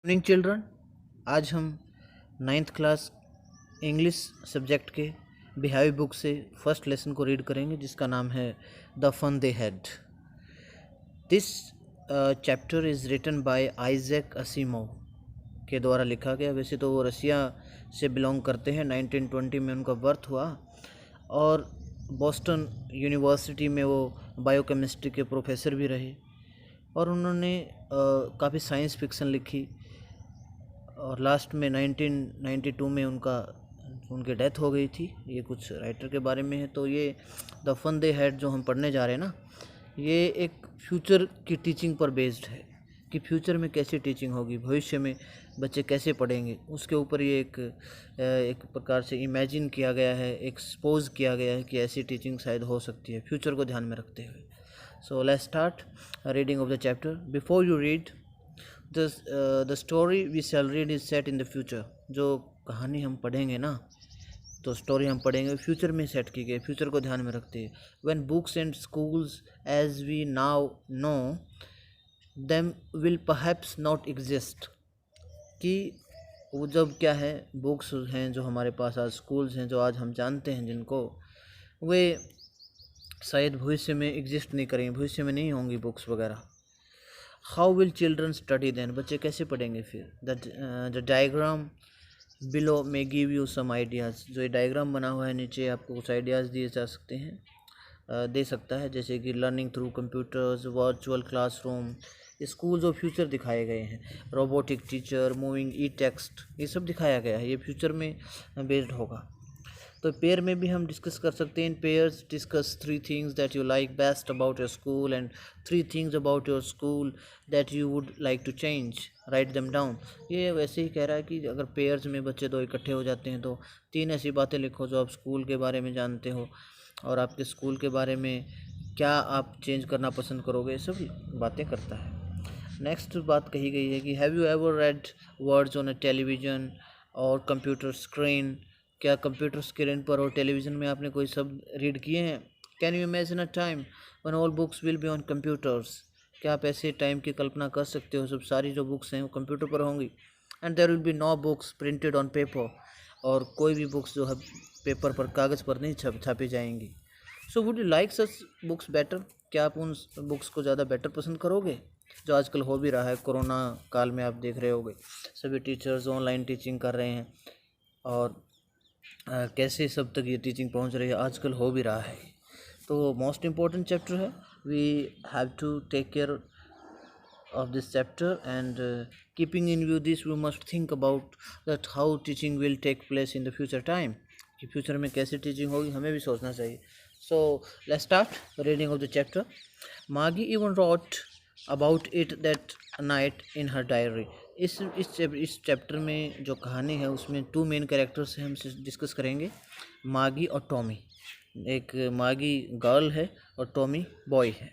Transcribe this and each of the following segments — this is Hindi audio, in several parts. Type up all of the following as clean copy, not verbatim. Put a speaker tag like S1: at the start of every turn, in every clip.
S1: Morning children. आज हम नाइन्थ क्लास इंग्लिश सब्जेक्ट के बिहावी बुक से फर्स्ट लेसन को रीड करेंगे, जिसका नाम है the fun they had. This chapter is written by Isaac Asimov के द्वारा लिखा गया। वैसे तो वो रसिया से बिलोंग करते हैं। 1920 में उनका बर्थ हुआ और बॉस्टन यूनिवर्सिटी में वो बायोकेमिस्ट्री के प्रोफेसर भी रहे और उन्होंने काफ़ी साइंस फिक्शन लिखी और लास्ट में 1992 में उनकी डेथ हो गई थी। ये कुछ राइटर के बारे में है। तो ये द फन दे हैड जो हम पढ़ने जा रहे हैं ना, ये एक फ्यूचर की टीचिंग पर बेस्ड है कि फ्यूचर में कैसे टीचिंग होगी, भविष्य में बच्चे कैसे पढ़ेंगे, उसके ऊपर ये एक प्रकार से इमेजिन किया गया है, एक्सपोज किया गया है कि ऐसी टीचिंग शायद हो सकती है फ्यूचर को ध्यान में रखते हुए। सो let's start reading of the chapter. Before you read the story we shall read is set in the future। जो कहानी हम पढ़ेंगे ना, तो स्टोरी हम पढ़ेंगे फ्यूचर में सेट की गई, फ्यूचर को ध्यान में रखते हैं। when books and schools as we now know them will perhaps not exist। कि वो जब क्या है, बुक्स हैं जो हमारे पास आज, स्कूल्स हैं जो आज हम जानते हैं जिनको, वे शायद भविष्य में एग्जिस्ट नहीं करेंगे, भविष्य में नहीं होंगी बुक्स वगैरह। How will children study then, बच्चे कैसे पढ़ेंगे फिर। The diagram below may give you some ideas. जो ये डायग्राम बना हुआ है नीचे, आपको कुछ आइडियाज़ दिए जा सकते हैं, दे सकता है, जैसे कि learning through computers, virtual classroom, schools of future दिखाए गए हैं, रोबोटिक टीचर, मूविंग ई टेक्स्ट, ये सब दिखाया गया है। ये फ्यूचर में बेस्ड होगा। तो पेयर में भी हम डिस्कस कर सकते हैं। In pairs discuss 3 things that you like best about your school and 3 things about your school that you would like to change, write them down. ये वैसे ही कह रहा है कि अगर पेयर्स में बच्चे दो इकट्ठे हो जाते हैं तो 3 ऐसी बातें लिखो जो आप स्कूल के बारे में जानते हो और आपके स्कूल के बारे में क्या आप चेंज करना पसंद करोगे, ये सब बातें करता है। नेक्स्ट बात कही गई है कि have you ever read words on a television और कंप्यूटर स्क्रीन। क्या कंप्यूटर स्क्रीन पर और टेलीविज़न में आपने कोई शब्द रीड किए हैं। Can you imagine a time when all books will be on computers. क्या आप ऐसे टाइम की कल्पना कर सकते हो, सब सारी जो बुक्स हैं वो कंप्यूटर पर होंगी। And there will be no books printed on paper, और कोई भी बुक्स जो है पेपर पर, कागज़ पर नहीं छापी जाएंगी। So would you like such books better. क्या आप उन बुक्स को ज़्यादा बेटर पसंद करोगे, जो आजकल हो भी रहा है। कोरोना काल में आप देख रहे होगे सभी टीचर्स ऑनलाइन टीचिंग कर रहे हैं और कैसे सब तक ये टीचिंग पहुंच रही है, आजकल हो भी रहा है। तो मोस्ट इम्पॉर्टेंट चैप्टर है, we have to take care of this chapter and keeping in view this we must think about that how teaching will take place in the future time, कि फ्यूचर में कैसे टीचिंग होगी हमें भी सोचना चाहिए। So let's start reading of the chapter. मागी even wrote about it that night in her diary. इस चैप्टर में जो कहानी है उसमें 2 मेन कैरेक्टर्स हैं, हम डिस्कस करेंगे, मागी और टॉमी। एक मागी गर्ल है और टॉमी बॉय है,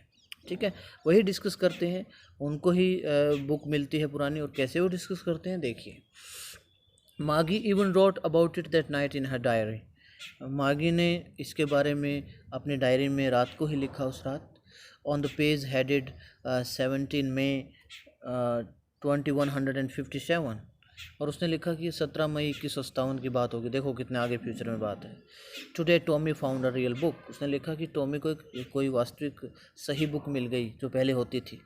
S1: ठीक है। वही डिस्कस करते हैं, उनको ही बुक मिलती है पुरानी, और कैसे वो डिस्कस करते हैं देखिए। मागी even wrote about it that night in her diary. मागी ने इसके बारे में अपनी डायरी में रात को ही लिखा, उस रात। ऑन द पेज हेडेड 17 मई 2157, और उसने लिखा कि 17 मई 2157 की बात होगी। देखो कितने आगे फ्यूचर में बात है। Today Tommy found a real book. उसने लिखा कि टॉमी को कोई वास्तविक सही बुक मिल गई जो पहले होती थी।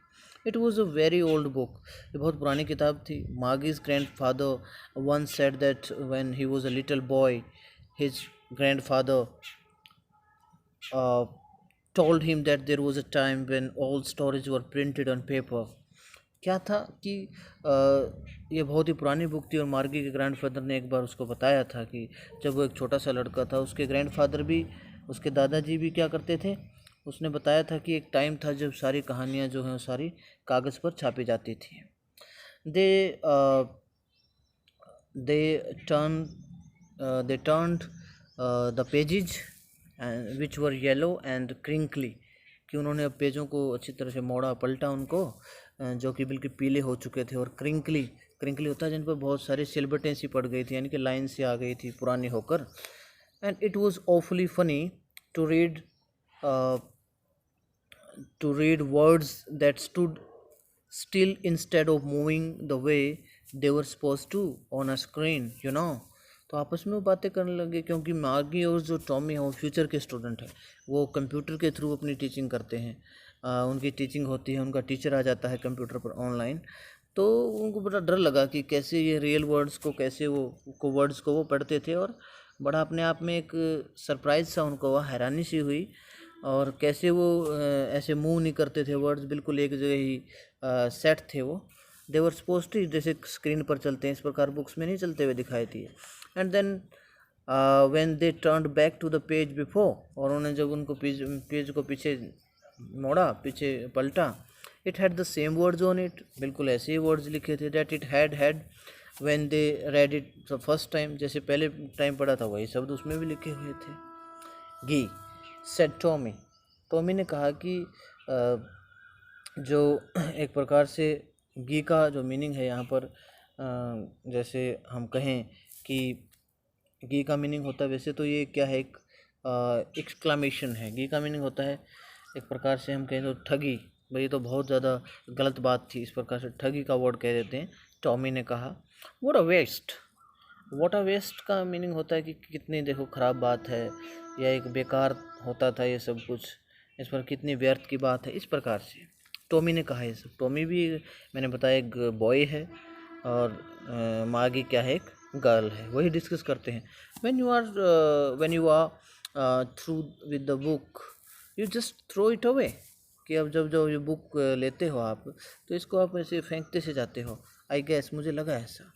S1: It was a very old book. ये बहुत पुरानी किताब थी। मागीज grand father one said that when he was a little boy his grand father told him that there was a time when all stories were printed on paper। क्या था कि ये बहुत ही पुरानी बुक थी और मार्गी के ग्रैंडफादर ने एक बार उसको बताया था कि जब वो एक छोटा सा लड़का था, उसके ग्रैंडफादर भी, उसके दादाजी भी क्या करते थे, उसने बताया था कि एक टाइम था जब सारी कहानियाँ जो हैं सारी कागज़ पर छापी जाती थी। They they turn they turned the pages which were yellow and crinkly, कि उन्होंने अब पेजों को अच्छी तरह से मोड़ा, पलटा उनको, जो कि बिल्कुल पीले हो चुके थे। और क्रिंकली, क्रिंकली होता है जिन पर बहुत सारी सिलबटें सी पड़ गई थी, यानी कि लाइन सी आ गई थी पुरानी होकर। And it was awfully funny to read words that stood still instead of moving the way they were suppose to on a screen you know. तो आपस में वो बातें करने लगे, क्योंकि मार्गी और जो टॉमी है वो फ्यूचर के स्टूडेंट हैं, वो कंप्यूटर के थ्रू अपनी टीचिंग करते हैं। उनकी टीचिंग होती है, उनका टीचर आ जाता है कंप्यूटर पर ऑनलाइन। तो उनको बड़ा डर लगा कि कैसे ये रियल वर्ड्स को, कैसे वो वर्ड्स को वो पढ़ते थे, और बड़ा अपने आप में एक सरप्राइज सा उनको हुआ, हैरानी सी हुई। और कैसे वो ऐसे मूव नहीं करते थे, वर्ड्स बिल्कुल एक जगह ही सेट थे वो। दे वर सपोज टू, जैसे स्क्रीन पर चलते हैं इस प्रकार बुक्स में नहीं चलते हुए दिखाई दिए। And then when they turned back to the page before, और उन्होंने जब उनको पेज को पीछे मोड़ा, पीछे पलटा, it had the same words on it, बिल्कुल ऐसे ही वर्ड्स लिखे थे that it had when they read it the first time, जैसे पहले टाइम पढ़ा था वही शब्द उसमें भी लिखे हुए थे। गी सेड टॉमी, टॉमी ने कहा कि जो एक प्रकार से गी का जो मीनिंग है यहाँ पर, जैसे हम कहें कि गी का मीनिंग होता है, वैसे तो ये क्या है, एक एक्सक्लामेशन है। गी का मीनिंग होता है एक प्रकार से हम कहें तो ठगी, भाई ये तो बहुत ज़्यादा गलत बात थी, इस प्रकार से ठगी का वर्ड कह देते हैं। टॉमी ने कहा what a waste. What a waste का मीनिंग होता है कि कितनी देखो ख़राब बात है, या एक बेकार होता था ये सब कुछ, इस पर कितनी व्यर्थ की बात है, इस प्रकार से टॉमी ने कहा ये सब। टॉमी भी मैंने बताया एक बॉय है, और मागी क्या है, एक गर्ल है। वही डिस्कस करते हैं। When you are through with the book you just throw it away, कि अब जब ये बुक लेते हो आप, तो इसको आप ऐसे फेंकते से जाते हो। आई गेस, मुझे लगा ऐसा।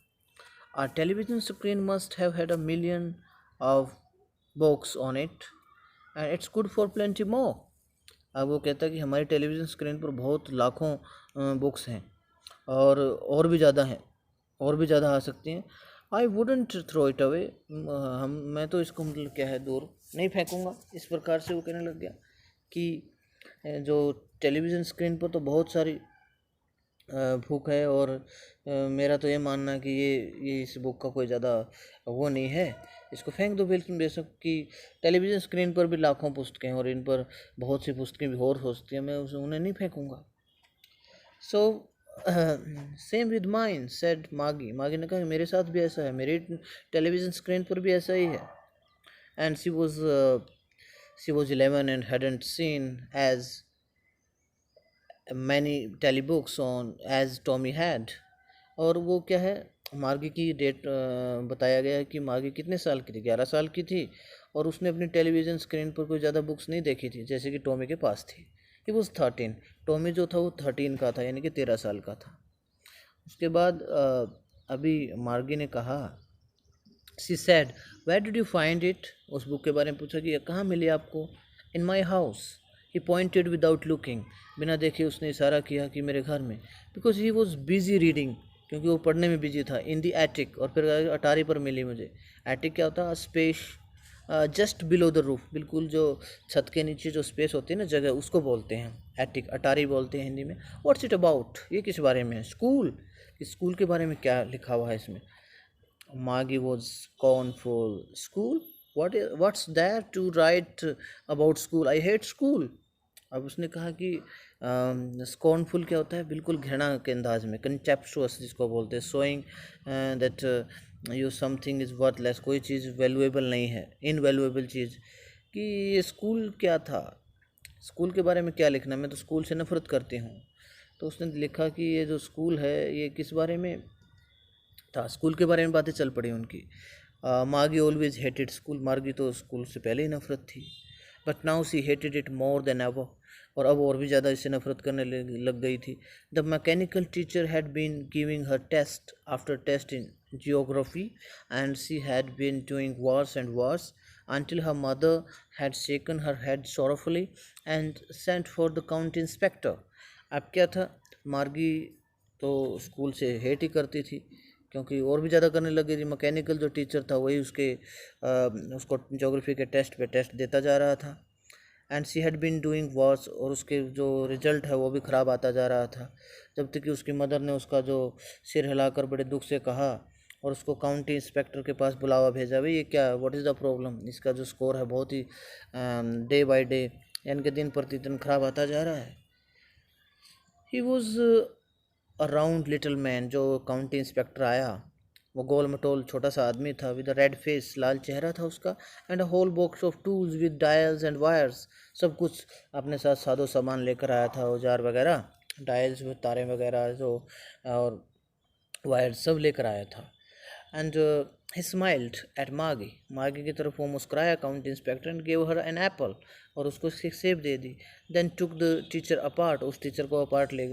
S1: A television screen must have had a million of books on it and it's good for plenty more. अब वो कहता है कि हमारी टेलीविज़न स्क्रीन पर बहुत लाखों बुक्स हैं, और भी ज़्यादा हैं, और भी ज़्यादा आ सकती हैं। I wouldn't throw it away, मैं तो इसको मतलब क्या है, दूर नहीं फेंकूँगा, इस प्रकार से वो कहने लग गया कि जो टेलीविज़न स्क्रीन पर तो बहुत सारी बुक है, और मेरा तो ये मानना है कि ये इस बुक का कोई ज़्यादा वो नहीं है, इसको फेंक दो बिल्कुल बेशक। कि टेलीविज़न स्क्रीन पर भी लाखों पुस्तकें हैं, और इन पर बहुत सी पुस्तकें भी और हो सकती हैं, मैं उन्हें नहीं फेंकूँगा। So same with mine said मागी। मागी ने कहा कि मेरे साथ भी ऐसा है, मेरी टेलीविज़न स्क्रीन पर भी ऐसा ही है। And she was 11 and hadn't seen as many telebooks on as Tommy had। और वो क्या है, मार्गी की डेट बताया गया है कि मार्गी कितने साल की थी, 11 साल की थी, और उसने अपनी टेलीविज़न स्क्रीन पर कोई ज़्यादा बुक्स नहीं देखी थी, जैसे कि टॉमी के पास थी। ही वॉज 13, टॉमी जो था वो 13 का था, यानी कि 13 साल का था। उसके बाद अभी मार्गी ने कहा, she said where did you find it, उस बुक के बारे में पूछा कि कहाँ मिली आपको। In my house, he pointed without looking, बिना देखे उसने इशारा किया कि मेरे घर में। Because he was busy reading, क्योंकि वो पढ़ने में बिजी था। इन दी एटिक, और फिर अटारी पर मिली मुझे। एटिक क्या होता है, space just below the roof, बिल्कुल जो छत के नीचे जो स्पेस होती है ना, जगह, उसको बोलते हैं एटिक, अटारी बोलते हैं हिंदी में। व्हाट्स इट अबाउट, ये किस बारे में है, स्कूल, स्कूल के बारे में क्या लिखा हुआ है इसमें। Maggie was scornful. School? What's there to write about school? I hate school. अब उसने कहा कि स्कॉर्नफुल क्या होता है, बिल्कुल घृणा के अंदाज में, कंटेम्प्चुअस जिसको बोलते हैं, showing that you something is worthless, कोई चीज़ वैल्यूएबल नहीं है, इनवैल्यूएबल चीज़। कि ये स्कूल क्या था, स्कूल के बारे में क्या लिखना, मैं तो स्कूल से नफरत करती हूँ। तो उसने लिखा कि ये जो स्कूल है ये किस बारे में था, स्कूल के बारे में बातें चल पड़ी उनकी। मार्गी ऑलवेज हेटेड स्कूल, मार्गी तो स्कूल से पहले ही नफरत थी। But now see hated it more than ever, और अब और भी ज़्यादा इससे नफरत करने लग गई थी। The mechanical teacher had been giving her test after test in geography, and she had been doing worse and worse until her mother had shaken her head sorrowfully and sent for the county inspector। अब क्या था, मार्गी तो स्कूल से हेट ही करती थी, क्योंकि और भी ज़्यादा करने लगी थी। मैकेनिकल जो टीचर था वही उसको ज्योग्राफी के टेस्ट पे टेस्ट देता जा रहा था। And she had been doing worse, और उसके जो रिजल्ट है वो भी ख़राब आता जा रहा था। जब तक कि उसकी मदर ने उसका जो सिर हिलाकर बड़े दुख से कहा, और उसको काउंटी इंस्पेक्टर के पास बुलावा भेजा, भाई ये क्या, व्हाट इज़ द प्रॉब्लम, इसका जो स्कोर है बहुत ही डे बाय डे, यानी कि दिन प्रतिदिन ख़राब आता जा रहा है। He was a round little man, जो काउंटी इंस्पेक्टर आया, वो गोल मटोल छोटा सा आदमी था, विद अ रेड फेस, लाल चेहरा था उसका, and a whole box of tools with dials and wires, सब कुछ अपने साथ सादो सामान लेकर आया था, औजार वगैरह, डायल्स में तारे वगैरह जो, और वायर सब लेकर आया था। एंड ही स्माइल्ड एट मागी, मागी की तरफ वो मुस्कुराया county inspector, and gave her an apple, और उसको एक सेब दे दी। Then took the teacher apart, उस टीचर को अपार्ट ले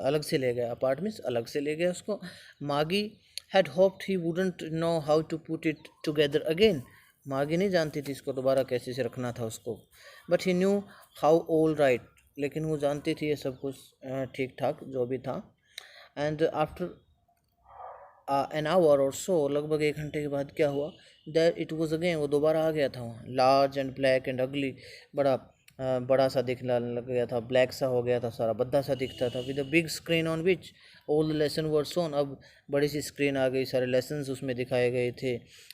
S1: अलग से ले गया, अपार्ट मीन्स अलग से ले गया उसको। Maggie had hoped he wouldn't know how to put it together again, Maggie नहीं जानती थी इसको दोबारा कैसे से रखना था उसको, but he knew how all right, लेकिन वो जानती थी ये सब कुछ ठीक ठाक जो भी था। एंड आफ्टर एन आवर और सो, लगभग 1 घंटे के बाद क्या हुआ, दैट इट वॉज अगेन, वो दोबारा आ गया था वहाँ, लार्ज एंड ब्लैक एंड अगली, बड़ा बड़ा सा दिखने लग गया था, ब्लैक सा हो गया था सारा, भद्दा सा दिखता था, with a big screen on which all the lesson were shown, अब बड़ी सी स्क्रीन आ गई, सारे लेसन्स उसमें दिखाए गए थे,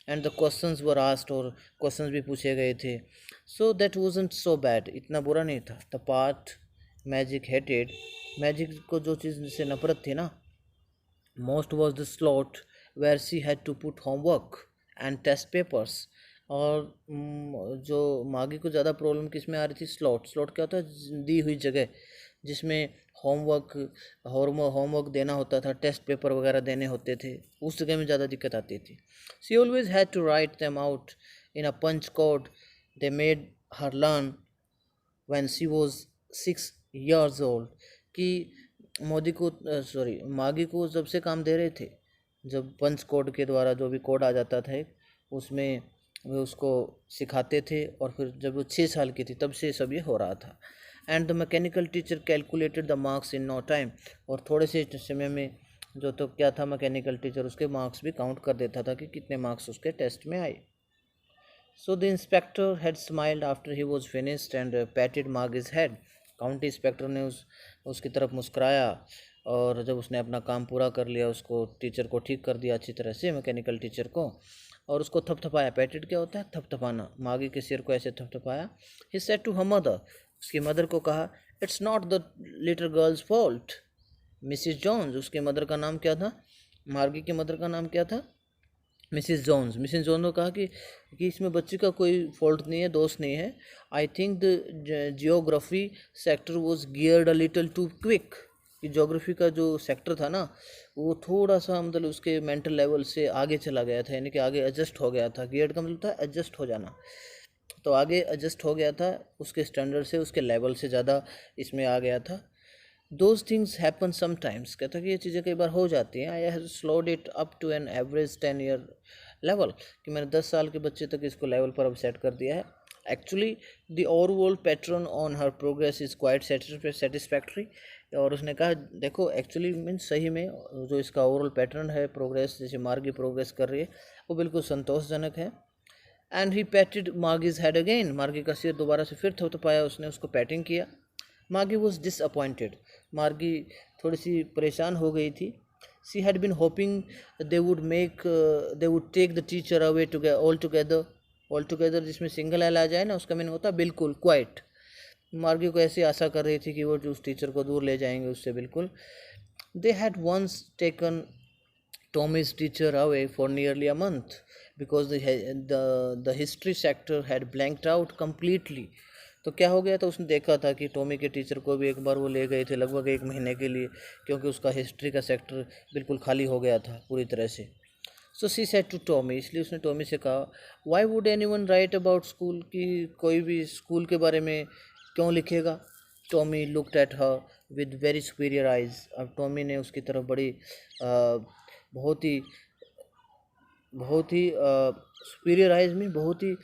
S1: and the questions were asked, और क्वेश्चंस भी पूछे गए थे। So that wasn't so bad, इतना बुरा नहीं था। The part magic hated, magic को जो चीज़ से नफरत थी ना, most was the slot where she had to put homework and test papers। और जो मागी को ज़्यादा प्रॉब्लम किस में आ रही थी, स्लॉट क्या होता है, दी हुई जगह जिसमें होमवर्क होमवर्क देना होता था, टेस्ट पेपर वगैरह देने होते थे, उस जगह में ज़्यादा दिक्कत आती थी। She always had to write them out in a punch code they made her learn when she was 6 years old, कि मोदी को मागी को जब से काम दे रहे थे, जब पंच कोड के द्वारा जो भी कोड आ जाता था एक, उसमें वे उसको सिखाते थे, और फिर जब वो 6 साल की थी तब से सब ये हो रहा था। And the mechanical teacher calculated the marks in no time, और थोड़े से समय में जो तो क्या था, मैकेनिकल टीचर उसके मार्क्स भी काउंट कर देता था कि कितने मार्क्स उसके टेस्ट में आए। So the inspector had smiled after he was finished and patted Margie's head. County inspector ने उसकी तरफ मुस्कुराया, और जब उसने अपना काम पूरा कर लिया, उसको टीचर को ठीक कर दिया अच्छी तरह से, मैकेनिकल टीचर को, और उसको थपथपाया। पैटेड क्या होता है, थपथपाना, मागी के सिर को ऐसे थपथपाया। He said to her mother, उसकी मदर को कहा, it's not the little girl's fault Mrs Jones, उसके मदर का नाम क्या था, मार्गी की मदर का नाम क्या था, मिसिस जॉन्स ने कहा कि इसमें बच्ची का कोई फॉल्ट नहीं है, दोष नहीं है। I think the geography sector was geared a little too quick, कि जोग्राफी का जो सेक्टर था ना, वो थोड़ा सा मतलब उसके मेंटल लेवल से आगे चला गया था, यानी कि आगे एडजस्ट हो गया था। गियर्ड का मतलब था एडजस्ट हो जाना, तो आगे एडजस्ट हो गया था, उसके स्टैंडर्ड से, उसके लेवल से ज़्यादा इसमें आ गया था। दोज थिंग्स हैपन समटाइम्स, कहता कि ये चीज़ें कई बार हो जाती हैं। I have slowed it up to an average 10 year level, कि मैंने 10 साल के बच्चे तक इसको लेवल पर अब सेट कर दिया है। Actually the overall pattern on her progress is quite satisfactory, और उसने कहा देखो एक्चुअली मीन्स सही में जो इसका ओवरऑल पैटर्न है, प्रोग्रेस जैसे मार्गी प्रोग्रेस कर रही है, वो बिल्कुल संतोषजनक है। And he patted Margie's head again, Margie का सिर दोबारा से फिर थपथपाया उसने, उसको पैटिंग किया। मार्गी वॉज डिसअपॉइंटेड, मार्गी थोड़ी सी परेशान हो गई थी। She had been hoping they would take the teacher away together, all together जिसमें सिंगल एल आ जाए ना, उसका मीनिंग होता है बिल्कुल, क्वाइट। मार्गी को ऐसी आशा कर रही थी कि वो उस टीचर को दूर ले जाएंगे उससे बिल्कुल। They had once taken Tommy's teacher away for nearly a month because the history sector had blanked out completely। तो क्या हो गया था, उसने देखा था कि टॉमी के टीचर को भी एक बार वो ले गए थे लगभग 1 महीने के लिए, क्योंकि उसका हिस्ट्री का सेक्टर बिल्कुल खाली हो गया था पूरी तरह से। सो सी सेड टू टॉमी, इसलिए उसने टॉमी से कहा, why would anyone right about school, कि कोई भी स्कूल के बारे में क्यों लिखेगा। Tommy looked at her with very superior eyes, अब टॉमी ने उसकी तरफ बड़ी बहुत ही सुपीरियर आइज में बहुत ही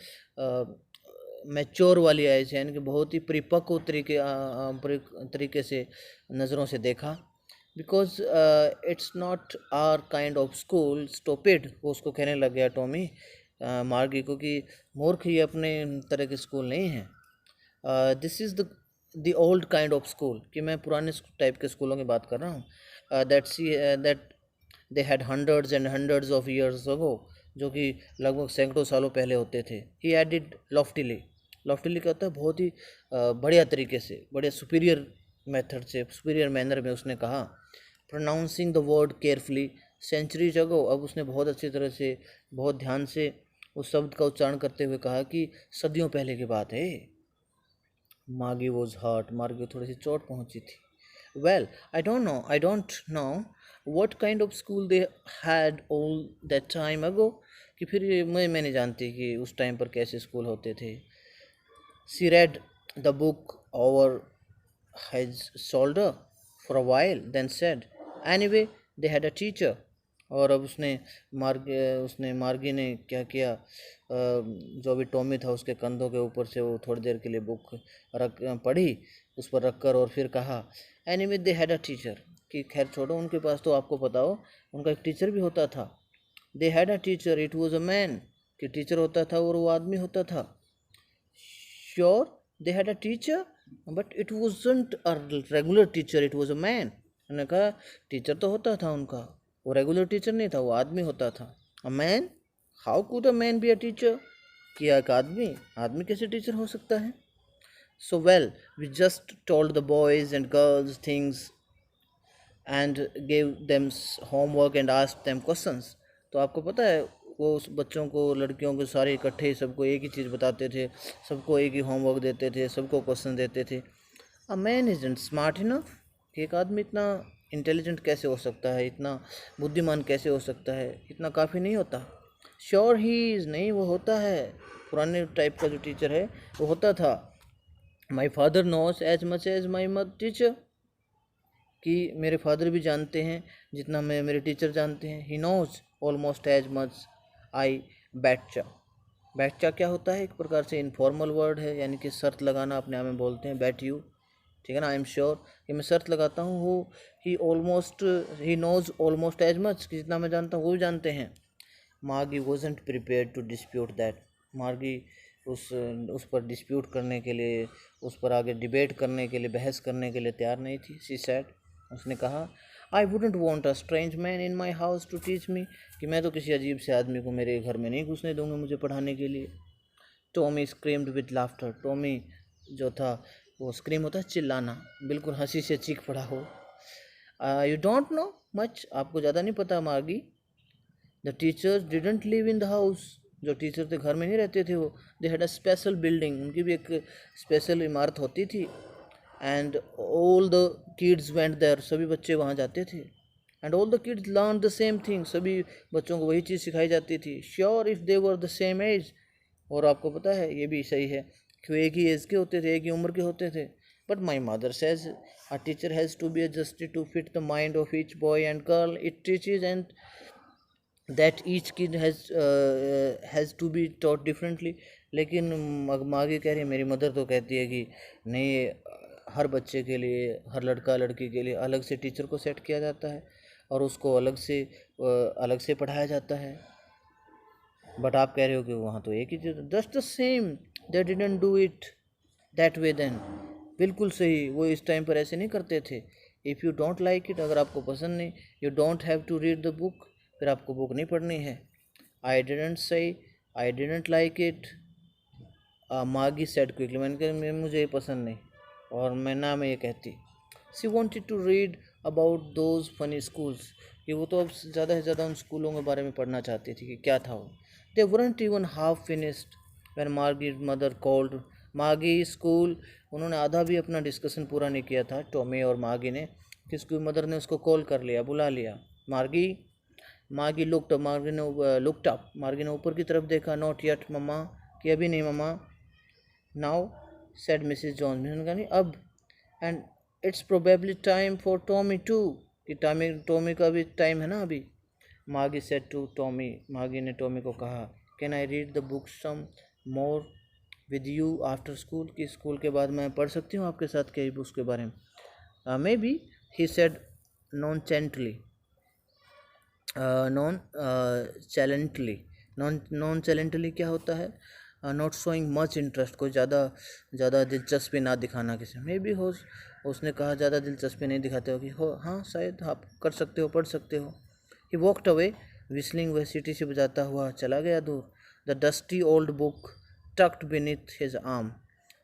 S1: मैच्योर वाली आइज है, यानी कि बहुत ही परिपक्व तरीके से नज़रों से देखा। Because it's not our kind of school stupid, वो उसको कहने लग गया टॉमी मार्गी को कि मूर्ख, ये अपने तरह के स्कूल नहीं हैं। This is the old kind of school, कि मैं पुराने टाइप के स्कूलों की बात कर रहा हूँ। That they had hundreds and hundreds of years ago, जो कि लगभग सैकड़ों सालों पहले होते थे। ही एडिड लॉफ्टिली, लॉफ्टिली क्या होता है, बहुत ही बढ़िया तरीके से, बड़े सुपीरियर मेथड से, सुपीरियर मैनर में उसने कहा, pronouncing the word carefully centuries ago. अब उसने बहुत अच्छी तरह से, बहुत ध्यान से उस शब्द का उच्चारण करते हुए कहा कि सदियों पहले की बात है। मागी वॉज हर्ट, मार्गी को थोड़ी सी चोट पहुंची थी। Well I don't know what kind of school they had all that time ago, कि फिर मैं नहीं जानती कि उस टाइम पर कैसे स्कूल होते थे। She read the book over his shoulder for a while, then said, anyway, they had a teacher. और अब उसने मार्गी ने क्या किया, जो अभी टॉमी था उसके कंधों के ऊपर से वो थोड़ी देर के लिए बुक पढ़ी, उस पर रखकर, और फिर कहा anyway they had a teacher, कि खैर छोड़ो, उनके पास तो आपको पता हो उनका एक टीचर भी होता था। दे had a teacher, it was a man, कि टीचर होता था और वो आदमी होता था। Sure they had a teacher but it wasn't a regular teacher, it was a man. उन्होंने कहा टीचर तो होता था उनका, वो रेगुलर टीचर नहीं था, वो आदमी होता था। A man, how could a man be a teacher, कि एक आदमी कैसे टीचर हो सकता है। So well we just told the boys and girls things and gave them homework and asked them questions. तो आपको पता है वो उस बच्चों को, लड़कियों को सारे इकट्ठे सबको एक ही चीज़ बताते थे, सबको एक ही होमवर्क देते थे, सबको क्वेश्चन देते थे। A man isn't smart enough, कि एक आदमी इतना इंटेलिजेंट कैसे हो सकता है, इतना बुद्धिमान कैसे हो सकता है, इतना काफ़ी नहीं होता। श्योर ही इज़, नहीं वो होता है, पुराने टाइप का जो टीचर है वो होता था। My father knows as much as my mother teacher, कि मेरे फादर भी जानते हैं जितना मैं मेरे टीचर जानते हैं। He knows almost as much I betcha. Betcha क्या होता है, एक प्रकार से इनफॉर्मल वर्ड है, यानी कि शर्त लगाना, अपने आप में बोलते हैं बैट यू, ठीक है ना। आई एम श्योर कि मैं शर्त लगाता हूँ, वो he knows almost as much, कि जितना मैं जानता हूँ वो भी जानते हैं। Margie wasn't prepared to dispute that, Margie उस पर डिस्प्यूट करने के लिए, उस पर आगे डिबेट करने के लिए, बहस करने के लिए तैयार नहीं थी। शी सेड, उसने कहा I wouldn't want a strange man in my house to teach me, कि मैं तो किसी अजीब से आदमी को मेरे घर में नहीं घुसने दूंगा मुझे पढ़ाने के लिए। Tommy screamed with laughter, Tommy जो था वो स्क्रीम होता है चिल्लाना, बिल्कुल हंसी से चीख पड़ा हो। यू डोंट नो मच, आपको ज़्यादा नहीं पता Margie. The teachers didn't live in the house, जो टीचर थे घर में नहीं रहते थे वो। They had a special building, उनकी भी एक स्पेशल इमारत होती थी। And all the kids went there, सभी बच्चे वहाँ जाते थे। And all the kids learn the same thing, सभी बच्चों को वही चीज़ सिखाई जाती थी। Sure if they were the same age, और आपको पता है ये भी सही है कि वो एक ही एज के होते थे, एक ही उम्र के होते थे। But my mother says a teacher has to be adjusted to fit the mind of each boy and girl it teaches, and that each kid has to be taught differently. लेकिन मागे कह रही है, मेरी मदर तो कहती है कि नहीं, हर बच्चे के लिए, हर लड़का लड़की के लिए अलग से टीचर को सेट किया जाता है और उसको अलग से पढ़ाया जाता है। बट आप कह रहे हो कि वहाँ तो एक ही चीज़, just the same, they didn't do it that way then. बिल्कुल सही, वो इस टाइम पर ऐसे नहीं करते थे। If you don't like it, अगर आपको पसंद नहीं, you don't have to read the book, फिर आपको बुक नहीं पढ़नी है। I didn't say I didn't like it, मागी सेड क्विकली, मैंने कहा मुझे ये पसंद नहीं, और मैं ये कहती। She wanted to read about those funny schools, कि वो तो अब ज़्यादा से ज़्यादा उन स्कूलों के बारे में पढ़ना चाहती थी कि क्या था वो। They weren't even half finished when मार्गी मदर कॉल्ड। मागी स्कूल, उन्होंने आधा भी अपना डिस्कशन पूरा नहीं किया था टॉमी और मागी ने, कि उसकी मदर ने उसको कॉल कर लिया, बुला लिया। मागी लुक्ड अप, मार्गी ने ऊपर की तरफ देखा। नॉट येट मम्मा, कि अभी नहीं मम्मा। नाउ सेड मिसिज जॉन्स, मैंने कहा नहीं अब। And it's probably time for Tommy too, कि टॉमी का भी टाइम है ना अभी। मागी सेड टू टॉमी, मागी ने टॉमी को कहा, can I read the book some more with you after school, कि स्कूल के बाद मैं पढ़ सकती हूँ आपके साथ कई बुक्स के बारे में। Maybe, he said nonchalantly, nonchalantly क्या होता है, नॉट शोइंग मच इंटरेस्ट, कोई ज़्यादा दिलचस्पी ना दिखाना किसी में। भी हो, उसने कहा ज़्यादा दिलचस्पी नहीं दिखाते हो, कि हो हाँ शायद आप कर सकते हो, पढ़ सकते हो। ही वॉकड अवे विस्लिंग, वह सीटी से बजाता हुआ चला गया दूर। The dusty old book tucked beneath his arm,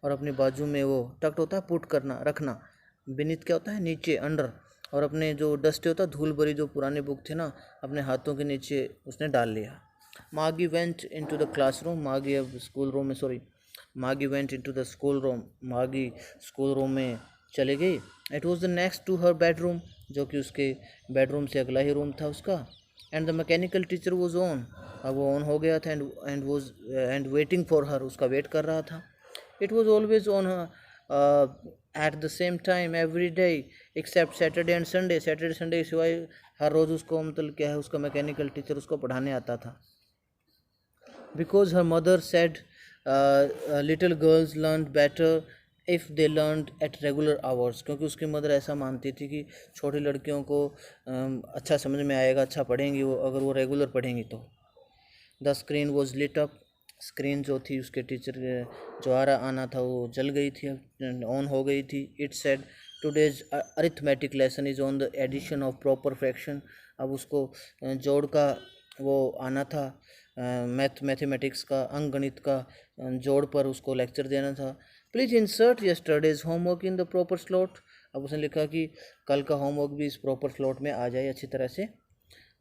S1: और अपनी बाजू में, वो टक्ड होता है पुट करना, रखना, बीनीथ क्या होता है नीचे, अंडर, और अपने जो डस्ट होता धूल भरी जो पुराने बुक थे ना अपने हाथों के नीचे उसने डाल लिया। मागी वेंट इनटू द क्लासरूम, मागी अब स्कूल रूम में मागी went into the school room, मागी स्कूल रूम में चले गई। It was the next to her bedroom, जो कि उसके बेडरूम से अगला ही रूम था उसका। And the mechanical teacher was on, अब वो ऑन हो गया था। एंड वेटिंग फॉर हर, उसका वेट कर रहा था। It was always on at the same time every day except Saturday and Sunday, Saturday Sunday सिवाय हर रोज़ उसको मतलब क्या है उसका मैकेनिकल टीचर उसको पढ़ाने आता था। Because her mother said little girls learn better if they learn at regular hours, क्योंकि उसकी मदर ऐसा मानती थी कि छोटी लड़कियों को अच्छा समझ में आएगा, अच्छा पढ़ेंगी वो अगर वो रेगुलर पढ़ेंगी तो। The screen was lit up, screen जो थी उसके टीचर जो आ रहा आना था वो जल गई थी, ऑन हो गई थी। It said today's arithmetic lesson is on the addition of proper fraction, अब उसको जोड़ का वो आना था, मैथमेटिक्स का अंकगणित का जोड़ पर उसको लेक्चर देना था। Please insert yesterday's homework in the proper slot, अब उसने लिखा कि कल का होमवर्क भी इस प्रॉपर स्लॉट में आ जाए अच्छी तरह से।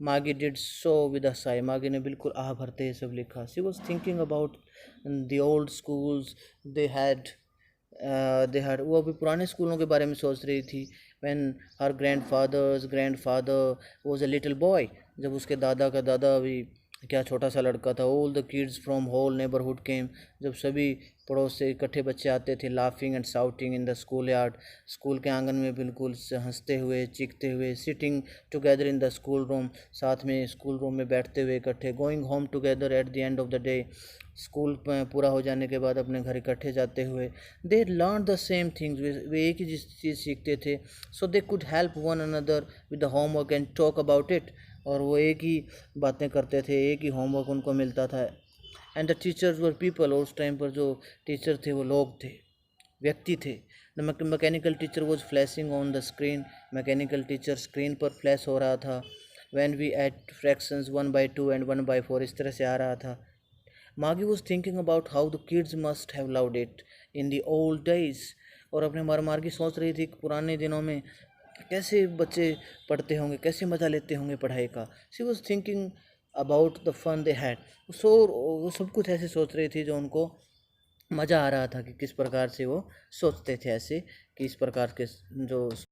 S1: मागी did so with a Sai, मागी ने बिल्कुल आह भरते ये सब लिखा। She was thinking about the old schools they had, वो अभी पुराने स्कूलों के बारे में सोच रही थी। When her grandfather was a little boy, जब उसके दादा का दादा अभी क्या छोटा सा लड़का था। All the kids from whole neighbourhood came, जब सभी पड़ोस से इकट्ठे बच्चे आते थे। Laughing and shouting in the school yard, school के आंगन में बिल्कुल हंसते हुए चीखते हुए। Sitting together in the school room, साथ में स्कूल रूम में बैठते हुए इकट्ठे। Going home together at the end of the day, school पूरा हो जाने के बाद अपने घर इकट्ठे जाते हुए। They learn the same things, वे एक ही चीज़ सीखते थे। So they could help one another with the homework and talk about it, और वो एक ही बातें करते थे, एक ही होमवर्क उनको मिलता था। And the teachers were people, और उस टाइम पर जो टीचर थे वो लोग थे, व्यक्ति थे। The mechanical teacher was flashing on the screen, mechanical teacher screen पर फ्लैश हो रहा था। When we add fractions 1/2 and 1/4, इस तरह से आ रहा था। मागी was thinking about how the kids must have loved it in the old days, और अपने मार की सोच रही थी कि पुराने दिनों में कैसे बच्चे पढ़ते होंगे, कैसे मज़ा लेते होंगे पढ़ाई का। She was thinking about the fun they had, वो सब कुछ ऐसे सोच रही थी जो उनको मज़ा आ रहा था कि किस प्रकार से वो सोचते थे ऐसे कि इस प्रकार के जो